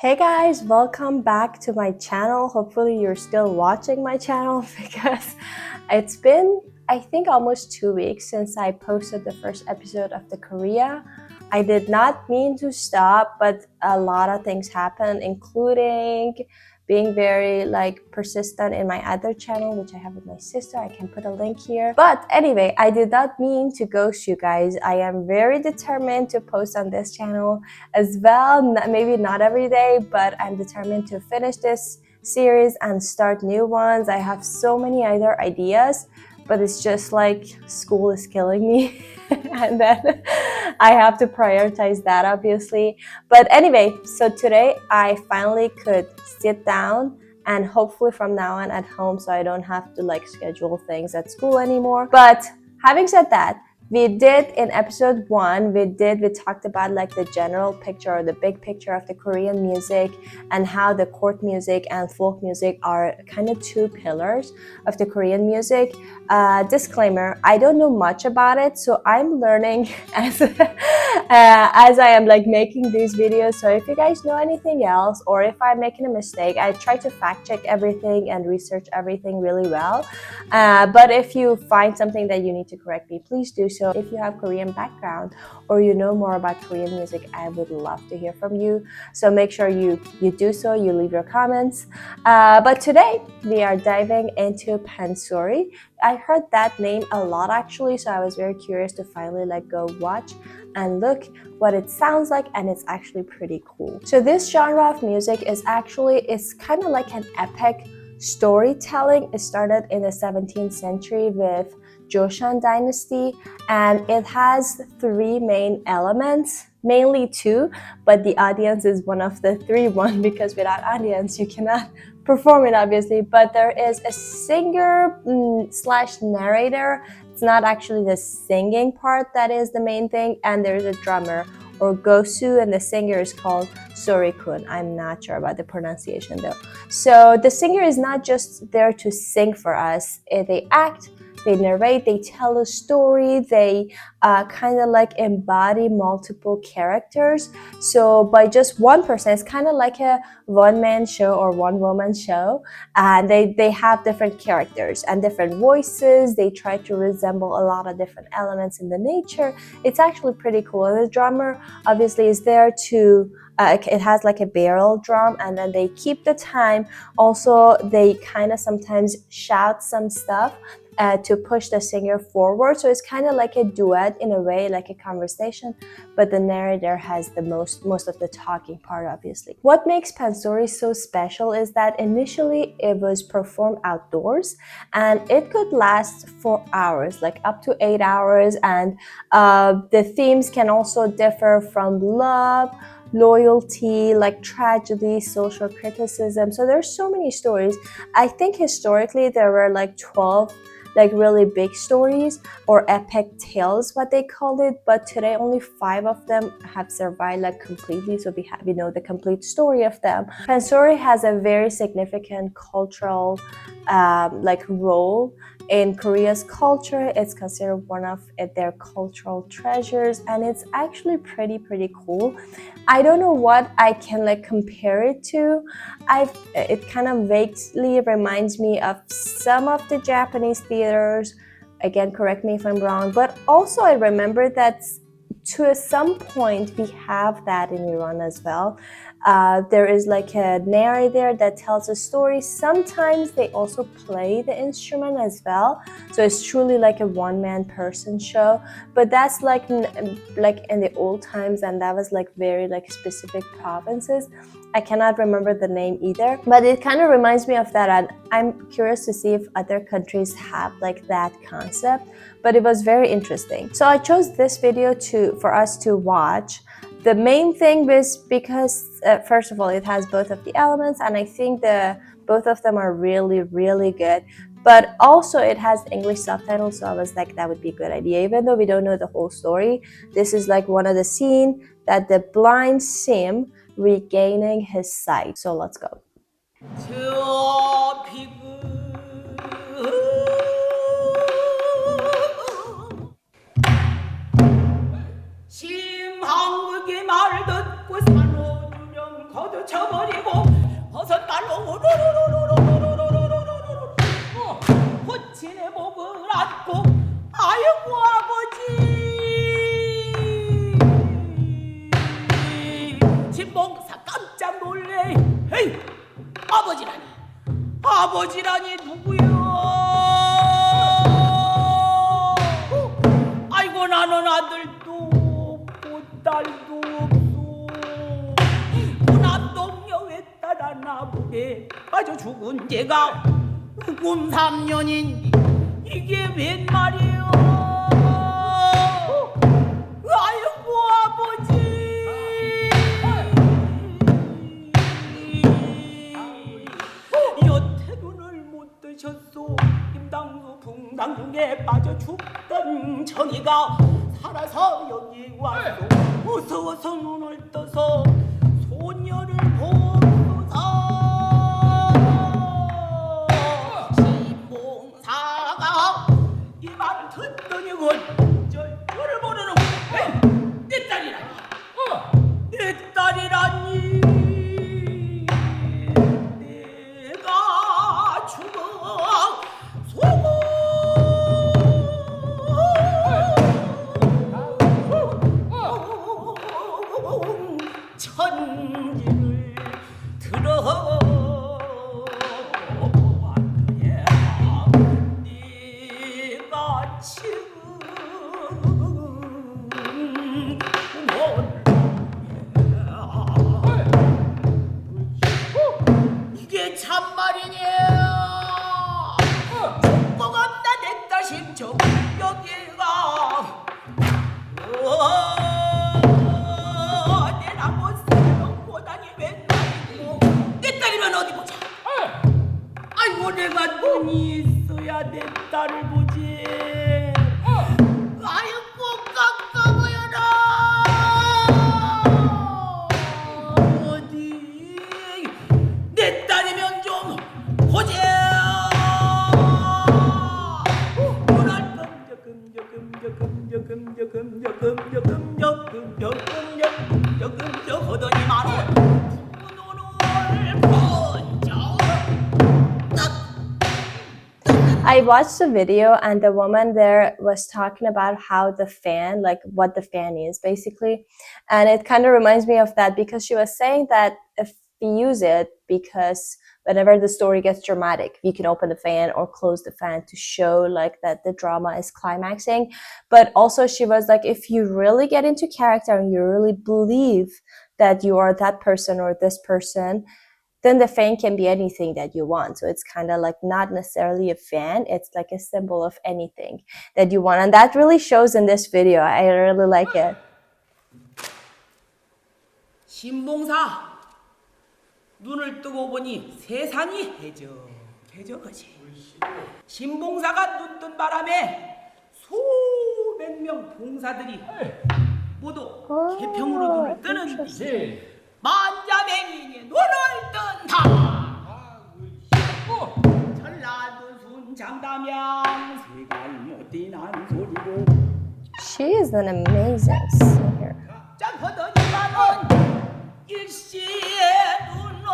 Hey guys, welcome back to my channel. Hopefully you're still watching my channel because it's been, I think, almost 2 weeks since I posted the first episode of the Korea. I did not mean to stop, but a lot of things happened, including being very persistent in my other channel, which I have with my sister. I can put a link here. But anyway, I did not mean to ghost you guys. I am very determined to post on this channel as well. Maybe not every day, but I'm determined to finish this series and start new ones. I have so many other ideas, but it's just like school is killing me. And then I have to prioritize that, obviously. But anyway, so today I finally could sit down and hopefully from now on at home, so I don't have to schedule things at school anymore. But having said that, we did in episode 1, we talked about the general picture or the big picture of the Korean music and how the court music and folk music are kind of two pillars of the Korean music. Disclaimer, I don't know much about it, so I'm learning as I am making these videos. So if you guys know anything else or if I'm making a mistake, I try to fact check everything and research everything really well. But if you find something that you need to correct me, please do so. If you have Korean background or you know more about Korean music, I would love to hear from you. So make sure you do so, you leave your comments. But today we are diving into Pansori. I heard that name a lot actually, so I was very curious to finally go watch and look what it sounds like, and it's actually pretty cool. So this genre of music is kind of like an epic storytelling. It started in the 17th century with Joseon dynasty, and it has 3 main elements, mainly 2, but the audience is one of the 3 one, because without audience you cannot perform it, obviously. But there is a singer slash narrator. It's not actually the singing part that is the main thing, and there's a drummer or gosu, and the singer is called sorikkun. I'm not sure about the pronunciation though. So the singer is not just there to sing for us. They act, they narrate, they tell a story, they kind of embody multiple characters. So by just one person, it's kind of like a one-man show or one-woman show, and they have different characters and different voices. They try to resemble a lot of different elements in the nature. It's actually pretty cool. And the drummer obviously is there to it has a barrel drum, and then they keep the time. Also, they kind of sometimes shout some stuff to push the singer forward. So it's kind of like a duet in a way, like a conversation, but the narrator has the most of the talking part, obviously. What makes Pansori so special is that initially it was performed outdoors, and it could last for hours, up to 8 hours, and the themes can also differ from love, loyalty, tragedy, social criticism. So there's so many stories. I think historically there were 12 really big stories or epic tales, what they called it, but today only 5 of them have survived completely, so we know the complete story of them. Pansori has a very significant cultural role in Korea's culture. It's considered one of their cultural treasures, and it's actually pretty cool. I don't know what I can compare it to. It kind of vaguely reminds me of some of the Japanese theaters. Again, correct me if I'm wrong, but also I remember that to some point we have that in Iran as well. There is a narrator that tells a story. Sometimes they also play the instrument as well, so it's truly a one-man person show. But that's in the old times, and that was very specific provinces. I cannot remember the name either, but it kind of reminds me of that, and I'm curious to see if other countries have that concept. But it was very interesting. So I chose this video for us to watch. The main thing was because first of all, it has both of the elements, and I think both of them are really good. But also it has English subtitles, so I was that would be a good idea. Even though we don't know the whole story, this is one of the scenes that the blind Sim regaining his sight. So let's go. 심한국이 말 듣고 산호주령 거두쳐 버리고 버섯 발로 호친의 목을 안고 아이고 아버지 진봉사 깜짝 놀래 헤이 아버지라니 누구요? 아이고 나는 아들도 없고 딸도 없소 무남동녀에 따라 나보게 빠져 죽은 제가 꿈 3년인 이게 웬 말이요? 아이고 아버지 여태 눈을 못 뜨셨소 임당수 풍당중에 빠져 죽던 정이가 살아서 여기 왔소 무서워서 눈을 떠서 소녀를 보소서 신봉사가 이 말을 듣더니 저를 모르는 내 딸이라니 내 딸이라니 내가 죽어 소고 천지를 들어 네가 지금 이게 참말이냐 죽고갑다 냈다 심정 여기가 내라고 생각보다니 웬 말이고 내 딸이면 어디 보자 아이고 내가 눈이 있어야 내 딸을 보지 아이고 깜깜하여라 어디 내 딸이면 좀 보자 금적금적 하더니 말은 눈을 번쩍 I watched the video and the woman there was talking about how the fan, like what the fan is basically. And it kind of reminds me of that because she was saying that if you use it because whenever the story gets dramatic, you can open the fan or close the fan to show like that the drama is climaxing. But also she was like, if you really get into character and you really believe that you are that person or this person, then the fan can be anything that you want. So it's kind of like not necessarily a fan, it's like a symbol of anything that you want. And that really shows in this video. I really like it. 신봉사 눈을 뜨고 보니 세상이 해적하지. 신봉사가 눈 뜬 바람에 수백 명 봉사들이 모두 개평으로 눈을 뜨는데 만자맹이니 눈을 뜬다. 전라도 순창담양 세갈못디난 소리고. She is an amazing singer. 짠퍼더니만은 일시에 눈을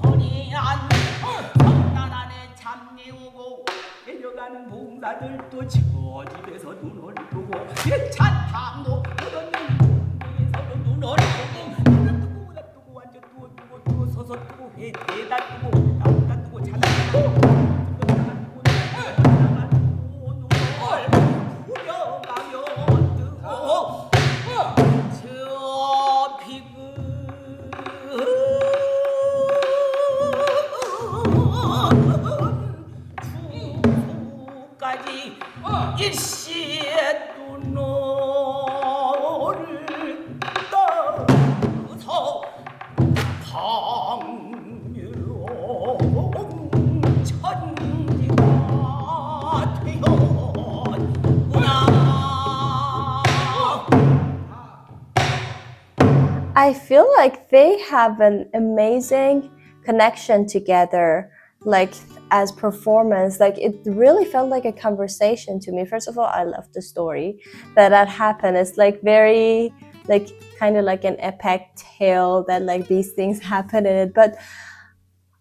허리한 성난 안에 잠내우고 내려가는 봉사들도 저 집에서 눈을 뜨고 차탕도 그런 중에서도 눈을 뜨고 눈을 뜨고 나 뜨고 완전 뜨고 서서 뜨고 회다 뜨고 나다 뜨고 자다 뜨고 일시에 눈을 떠서 강유로 천지가 되었구나. I feel like they have an amazing connection together. Like as performance, like it really felt like a conversation to me. First of all, I love the story that happened. It's like very like kind of like an epic tale that like these things happen in it. But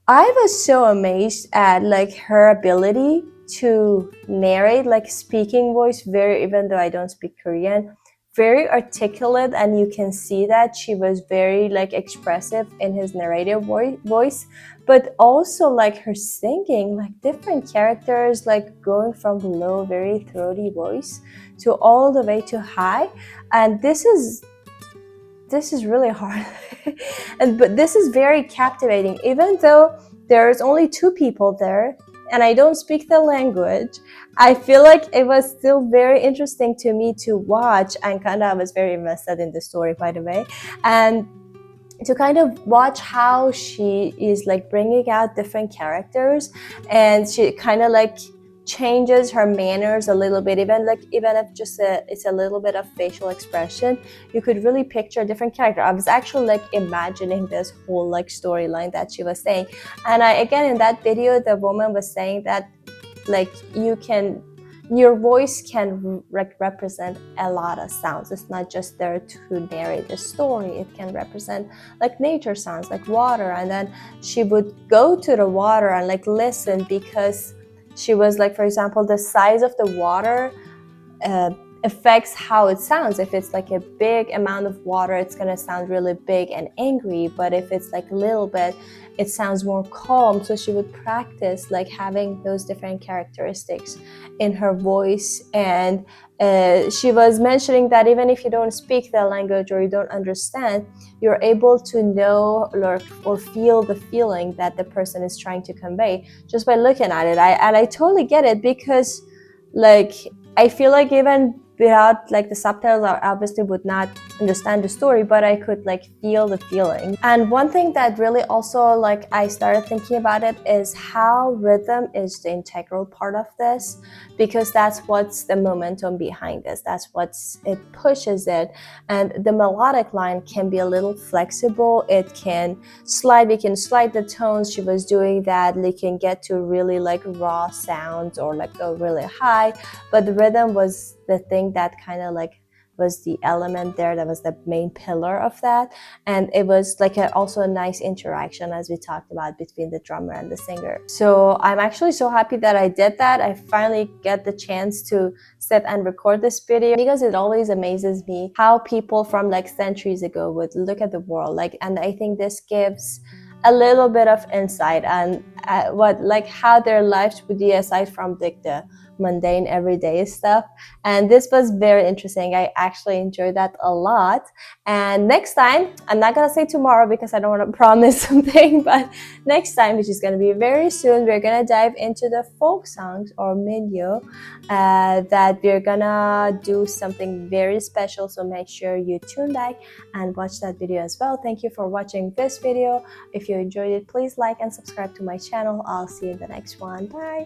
I was so amazed at like her ability to narrate, like speaking voice, very, even though I don't speak Korean, very articulate, and you can see that she was very like expressive in his narrative voice, but also like her singing, like different characters, like going from low, very throaty voice to all the way to high. And this is really hard. But this is very captivating, even though there's only 2 people there and I don't speak the language. I feel like it was still very interesting to me to watch, and kind of I was very invested in the story, by the way, and to kind of watch how she is like bringing out different characters, and she kind of like changes her manners a little bit, even if just it's a little bit of facial expression, you could really picture a different character. I was actually like imagining this whole like storyline that she was saying. And again, in that video, the woman was saying that like your voice can represent a lot of sounds. It's not just there to narrate the story. It can represent like nature sounds, like water. And then she would go to the water and like listen, because she was like, for example, the size of the water affects how it sounds. If it's like a big amount of water, it's gonna sound really big and angry, but if it's like a little bit, it sounds more calm. So she would practice like having those different characteristics in her voice. And she was mentioning that even if you don't speak the language or you don't understand, you're able to know or feel the feeling that the person is trying to convey just by looking at it. I totally get it, because like I feel like even without like the subtitles, I obviously would not understand the story, but I could like feel the feeling. And one thing that really also like I started thinking about it is how rhythm is the integral part of this, because that's what's the momentum behind this. That's it pushes it. And the melodic line can be a little flexible. It can slide. We can slide the tones. She was doing that. They can get to really like raw sounds or like go really high, but the rhythm was the thing that kind of like was the element there, that was the main pillar of that. And it was like also a nice interaction, as we talked about, between the drummer and the singer. So I'm actually so happy that I did that. I finally get the chance to sit and record this video, because it always amazes me how people from like centuries ago would look at the world, like, and I think this gives a little bit of insight on how their lives would be, aside from like the mundane everyday stuff. And this was very interesting. I actually enjoyed that a lot. And next time, I'm not gonna say tomorrow because I don't want to promise something, but next time, which is gonna be very soon, we're gonna dive into the folk songs or minyo, that we're gonna do something very special. So make sure you tune back and watch that video as well. Thank you for watching this video. If you enjoyed it, please like and subscribe to my channel. I'll see you in the next one. Bye.